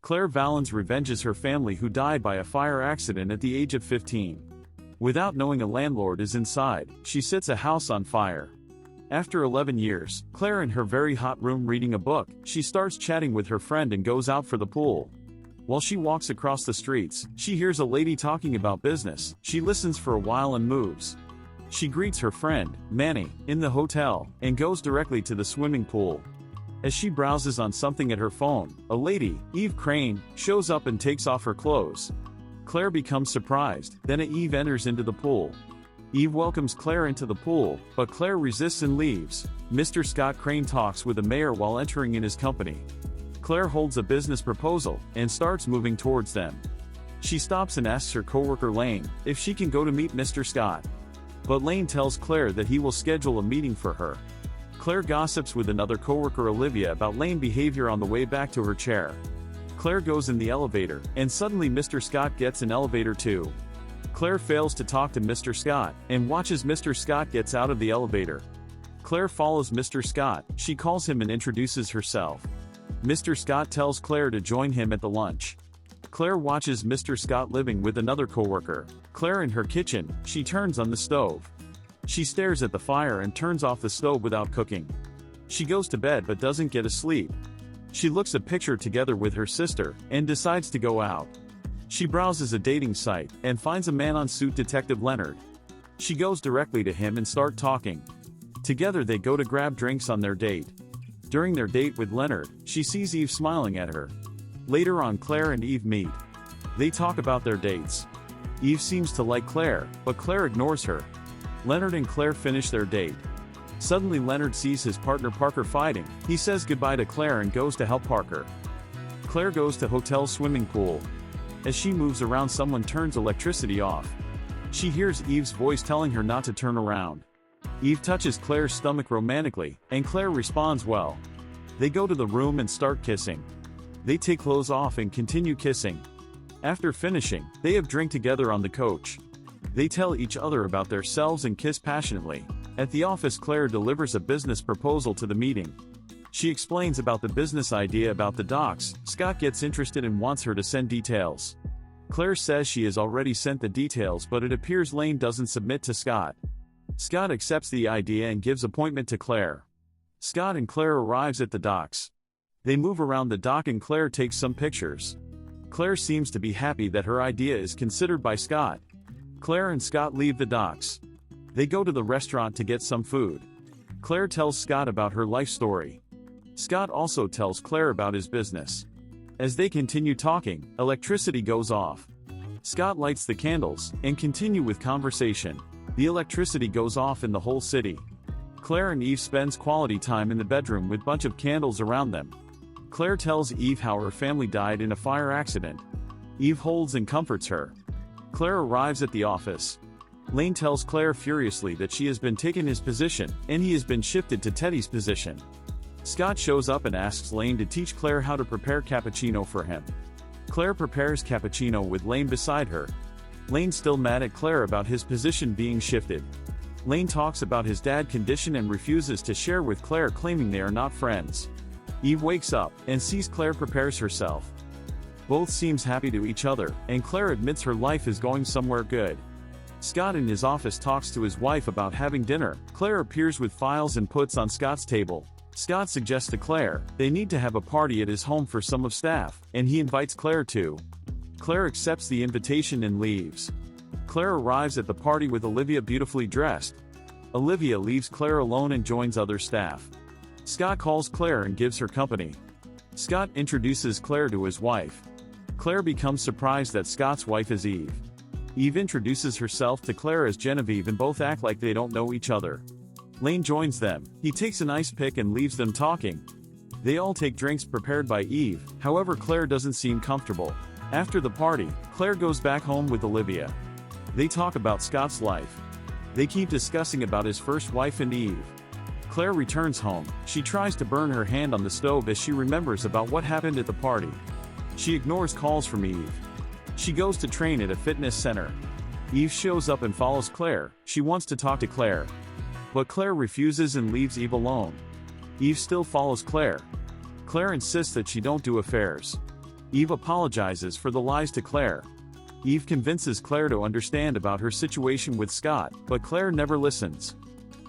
Claire Valens revenges her family who died by a fire accident at the age of 15. Without knowing a landlord is inside, she sets a house on fire. After 11 years, Claire in her very hot room reading a book, she starts chatting with her friend and goes out for the pool. While she walks across the streets, she hears a lady talking about business. She listens for a while and moves. She greets her friend, Manny, in the hotel, and goes directly to the swimming pool. As she browses on something at her phone, a lady, Eve Crane, shows up and takes off her clothes. Claire becomes surprised, then Eve enters into the pool. Eve welcomes Claire into the pool, but Claire resists and leaves. Mr. Scott Crane talks with the mayor while entering in his company. Claire holds a business proposal, and starts moving towards them. She stops and asks her coworker Lane if she can go to meet Mr. Scott. But Lane tells Claire that he will schedule a meeting for her. Claire gossips with another coworker Olivia about Lane's behavior on the way back to her chair. Claire goes in the elevator, and suddenly Mr. Scott gets an elevator too. Claire fails to talk to Mr. Scott, and watches Mr. Scott gets out of the elevator. Claire follows Mr. Scott, she calls him and introduces herself. Mr. Scott tells Claire to join him at the lunch. Claire watches Mr. Scott living with another coworker. Claire in her kitchen, she turns on the stove. She stares at the fire and turns off the stove without cooking. She goes to bed but doesn't get asleep. She looks a picture together with her sister, and decides to go out. She browses a dating site, and finds a man on suit Detective Leonard. She goes directly to him and start talking. Together they go to grab drinks on their date. During their date with Leonard, she sees Eve smiling at her. Later on Claire and Eve meet. They talk about their dates. Eve seems to like Claire, but Claire ignores her. Leonard and Claire finish their date. Suddenly Leonard sees his partner Parker fighting. He says goodbye to Claire and goes to help Parker. Claire goes to hotel swimming pool. As she moves around someone turns electricity off. She hears Eve's voice telling her not to turn around. Eve touches Claire's stomach romantically, and Claire responds well. They go to the room and start kissing. They take clothes off and continue kissing. After finishing, they have drink together on the couch. They tell each other about themselves and kiss passionately. At the office Claire delivers a business proposal to the meeting. She explains about the business idea about the docks. Scott gets interested and wants her to send details. Claire says she has already sent the details but it appears Lane doesn't submit to Scott. Scott accepts the idea and gives appointment to Claire. Scott and Claire arrives at the docks. They move around the dock and Claire takes some pictures. Claire seems to be happy that her idea is considered by Scott. Claire and Scott leave the docks. They go to the restaurant to get some food. Claire tells Scott about her life story. Scott also tells Claire about his business. As they continue talking, electricity goes off. Scott lights the candles, and continue with conversation. The electricity goes off in the whole city. Claire and Eve spends quality time in the bedroom with bunch of candles around them. Claire tells Eve how her family died in a fire accident. Eve holds and comforts her. Claire arrives at the office. Lane tells Claire furiously that she has been taken his position, and he has been shifted to Teddy's position. Scott shows up and asks Lane to teach Claire how to prepare cappuccino for him. Claire prepares cappuccino with Lane beside her. Lane's still mad at Claire about his position being shifted. Lane talks about his dad's condition and refuses to share with Claire, claiming they are not friends. Eve wakes up, and sees Claire prepares herself. Both seems happy to each other, and Claire admits her life is going somewhere good. Scott in his office talks to his wife about having dinner. Claire appears with files and puts on Scott's table. Scott suggests to Claire they need to have a party at his home for some of staff, and he invites Claire too. Claire accepts the invitation and leaves. Claire arrives at the party with Olivia beautifully dressed. Olivia leaves Claire alone and joins other staff. Scott calls Claire and gives her company. Scott introduces Claire to his wife. Claire becomes surprised that Scott's wife is Eve. Eve introduces herself to Claire as Genevieve and both act like they don't know each other. Lane joins them. He takes an ice pick and leaves them talking. They all take drinks prepared by Eve, however Claire doesn't seem comfortable. After the party, Claire goes back home with Olivia. They talk about Scott's life. They keep discussing about his first wife and Eve. Claire returns home. She tries to burn her hand on the stove as she remembers about what happened at the party. She ignores calls from Eve. She goes to train at a fitness center. Eve shows up and follows Claire. She wants to talk to Claire. But Claire refuses and leaves Eve alone. Eve still follows Claire. Claire insists that she don't do affairs. Eve apologizes for the lies to Claire. Eve convinces Claire to understand about her situation with Scott, but Claire never listens.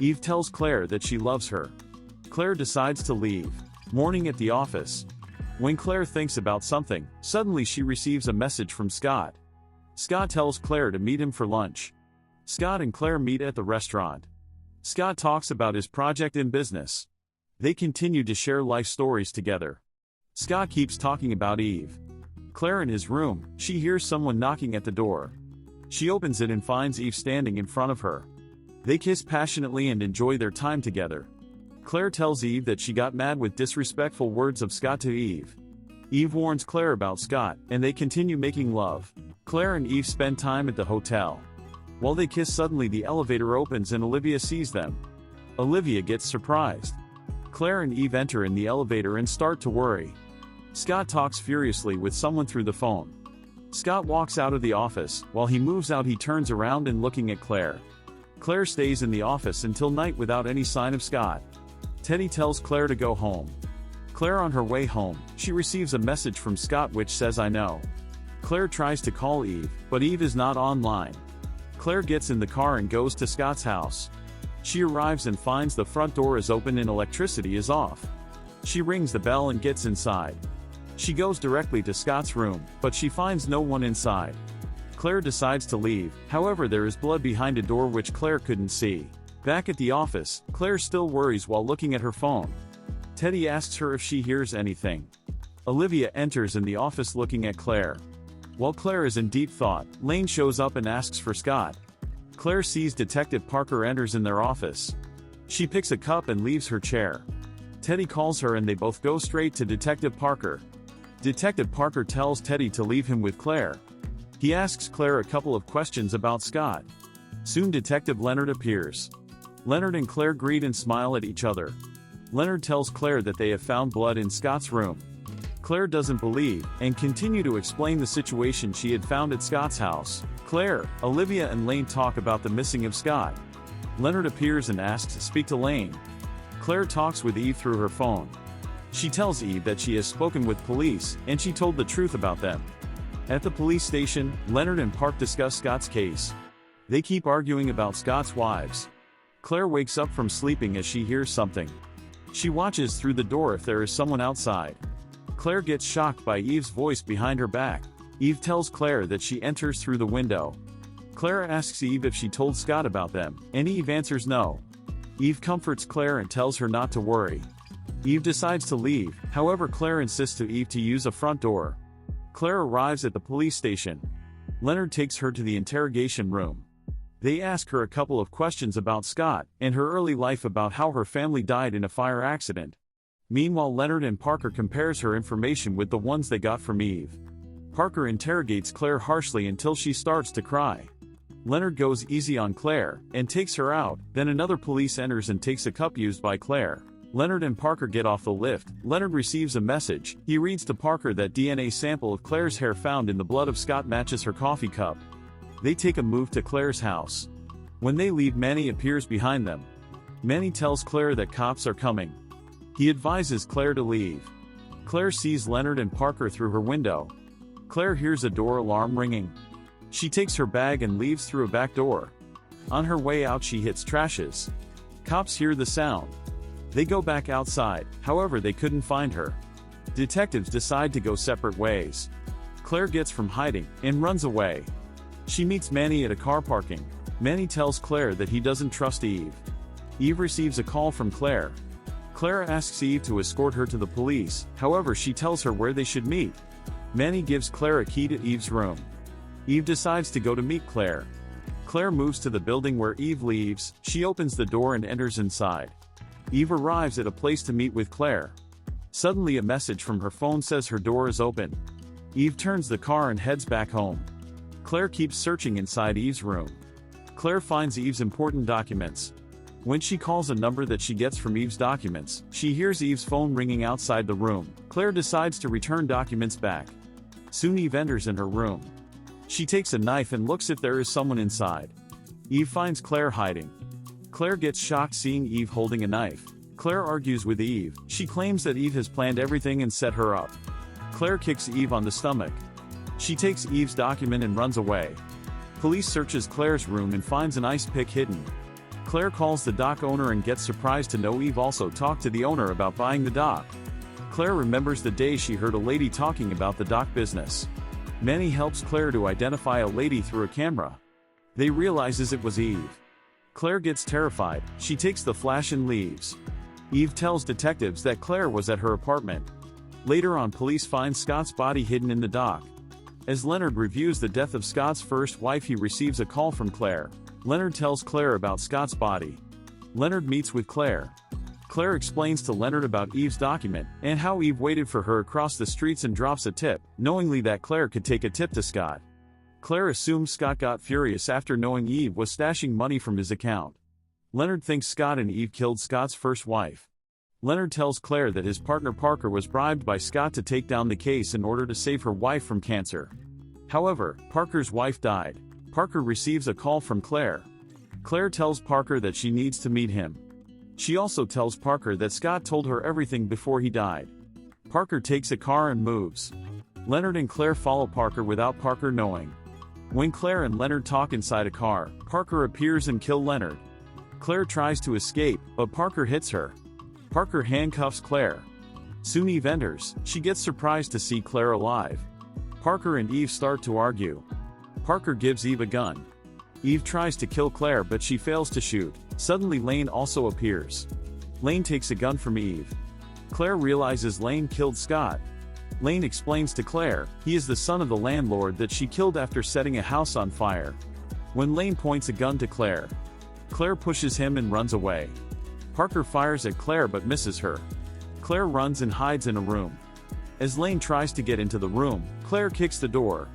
Eve tells Claire that she loves her. Claire decides to leave. Morning at the office. When Claire thinks about something, suddenly she receives a message from Scott. Scott tells Claire to meet him for lunch. Scott and Claire meet at the restaurant. Scott talks about his project in business. They continue to share life stories together. Scott keeps talking about Eve. Claire in his room, she hears someone knocking at the door. She opens it and finds Eve standing in front of her. They kiss passionately and enjoy their time together. Claire tells Eve that she got mad with disrespectful words of Scott to Eve. Eve warns Claire about Scott, and they continue making love. Claire and Eve spend time at the hotel. While they kiss, suddenly the elevator opens and Olivia sees them. Olivia gets surprised. Claire and Eve enter in the elevator and start to worry. Scott talks furiously with someone through the phone. Scott walks out of the office. While he moves out, he turns around and looking at Claire. Claire stays in the office until night without any sign of Scott. Teddy tells Claire to go home. Claire on her way home, she receives a message from Scott which says "I know." Claire tries to call Eve, but Eve is not online. Claire gets in the car and goes to Scott's house. She arrives and finds the front door is open and electricity is off. She rings the bell and gets inside. She goes directly to Scott's room, but she finds no one inside. Claire decides to leave, however there is blood behind a door which Claire couldn't see. Back at the office, Claire still worries while looking at her phone. Teddy asks her if she hears anything. Olivia enters in the office looking at Claire. While Claire is in deep thought, Lane shows up and asks for Scott. Claire sees Detective Parker enters in their office. She picks a cup and leaves her chair. Teddy calls her and they both go straight to Detective Parker. Detective Parker tells Teddy to leave him with Claire. He asks Claire a couple of questions about Scott. Soon Detective Leonard appears. Leonard and Claire greet and smile at each other. Leonard tells Claire that they have found blood in Scott's room. Claire doesn't believe, and continue to explain the situation she had found at Scott's house. Claire, Olivia and Lane talk about the missing of Scott. Leonard appears and asks to speak to Lane. Claire talks with Eve through her phone. She tells Eve that she has spoken with police, and she told the truth about them. At the police station, Leonard and Park discuss Scott's case. They keep arguing about Scott's wives. Claire wakes up from sleeping as she hears something. She watches through the door if there is someone outside. Claire gets shocked by Eve's voice behind her back. Eve tells Claire that she enters through the window. Claire asks Eve if she told Scott about them, and Eve answers no. Eve comforts Claire and tells her not to worry. Eve decides to leave, however Claire insists to Eve to use a front door. Claire arrives at the police station. Leonard takes her to the interrogation room. They ask her a couple of questions about Scott, and her early life, about how her family died in a fire accident. Meanwhile, Leonard and Parker compares her information with the ones they got from Eve. Parker interrogates Claire harshly until she starts to cry. Leonard goes easy on Claire, and takes her out, then another police enters and takes a cup used by Claire. Leonard and Parker get off the lift. Leonard receives a message. He reads to Parker that DNA sample of Claire's hair found in the blood of Scott matches her coffee cup. They take a move to Claire's house. When they leave, Manny appears behind them. Manny tells Claire that cops are coming. He advises Claire to leave. Claire sees Leonard and Parker through her window. Claire hears a door alarm ringing. She takes her bag and leaves through a back door. On her way out, she hits trashes. Cops hear the sound. They go back outside, however they couldn't find her. Detectives decide to go separate ways. Claire gets from hiding and runs away. She meets Manny at a car parking. Manny tells Claire that he doesn't trust Eve. Eve receives a call from Claire. Claire asks Eve to escort her to the police, however she tells her where they should meet. Manny gives Claire a key to Eve's room. Eve decides to go to meet Claire. Claire moves to the building where Eve leaves. She opens the door and enters inside. Eve arrives at a place to meet with Claire. Suddenly a message from her phone says her door is open. Eve turns the car and heads back home. Claire keeps searching inside Eve's room. Claire finds Eve's important documents. When she calls a number that she gets from Eve's documents, she hears Eve's phone ringing outside the room. Claire decides to return documents back. Soon Eve enters in her room. She takes a knife and looks if there is someone inside. Eve finds Claire hiding. Claire gets shocked seeing Eve holding a knife. Claire argues with Eve. She claims that Eve has planned everything and set her up. Claire kicks Eve on the stomach. She takes Eve's document and runs away. Police searches Claire's room and finds an ice pick hidden. Claire calls the dock owner and gets surprised to know Eve also talked to the owner about buying the dock. Claire remembers the day she heard a lady talking about the dock business. Manny helps Claire to identify a lady through a camera. They realizes it was Eve. Claire gets terrified, she takes the flash and leaves. Eve tells detectives that Claire was at her apartment. Later on, police find Scott's body hidden in the dock. As Leonard reviews the death of Scott's first wife, he receives a call from Claire. Leonard tells Claire about Scott's body. Leonard meets with Claire. Claire explains to Leonard about Eve's document, and how Eve waited for her across the streets and drops a tip, knowingly that Claire could take a tip to Scott. Claire assumes Scott got furious after knowing Eve was stashing money from his account. Leonard thinks Scott and Eve killed Scott's first wife. Leonard tells Claire that his partner Parker was bribed by Scott to take down the case in order to save her wife from cancer. However, Parker's wife died. Parker receives a call from Claire. Claire tells Parker that she needs to meet him. She also tells Parker that Scott told her everything before he died. Parker takes a car and moves. Leonard and Claire follow Parker without Parker knowing. When Claire and Leonard talk inside a car, Parker appears and kills Leonard. Claire tries to escape, but Parker hits her. Parker handcuffs Claire. Soon Eve enters. She gets surprised to see Claire alive. Parker and Eve start to argue. Parker gives Eve a gun. Eve tries to kill Claire but she fails to shoot. Suddenly Lane also appears. Lane takes a gun from Eve. Claire realizes Lane killed Scott. Lane explains to Claire, he is the son of the landlord that she killed after setting a house on fire. When Lane points a gun to Claire, Claire pushes him and runs away. Parker fires at Claire but misses her. Claire runs and hides in a room. As Lane tries to get into the room, Claire kicks the door.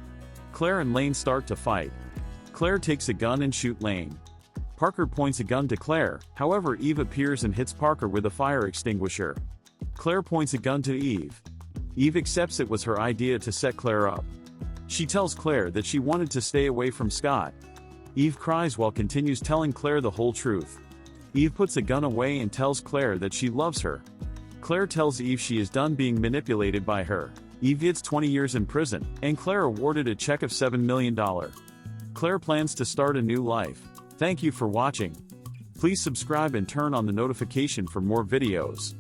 Claire and Lane start to fight. Claire takes a gun and shoots Lane. Parker points a gun to Claire, however Eve appears and hits Parker with a fire extinguisher. Claire points a gun to Eve. Eve accepts it was her idea to set Claire up. She tells Claire that she wanted to stay away from Scott. Eve cries while continues telling Claire the whole truth. Eve puts a gun away and tells Claire that she loves her. Claire tells Eve she is done being manipulated by her. Eve gets 20 years in prison, and Claire awarded a check of $7 million. Claire plans to start a new life. Thank you for watching. Please subscribe and turn on the notification for more videos.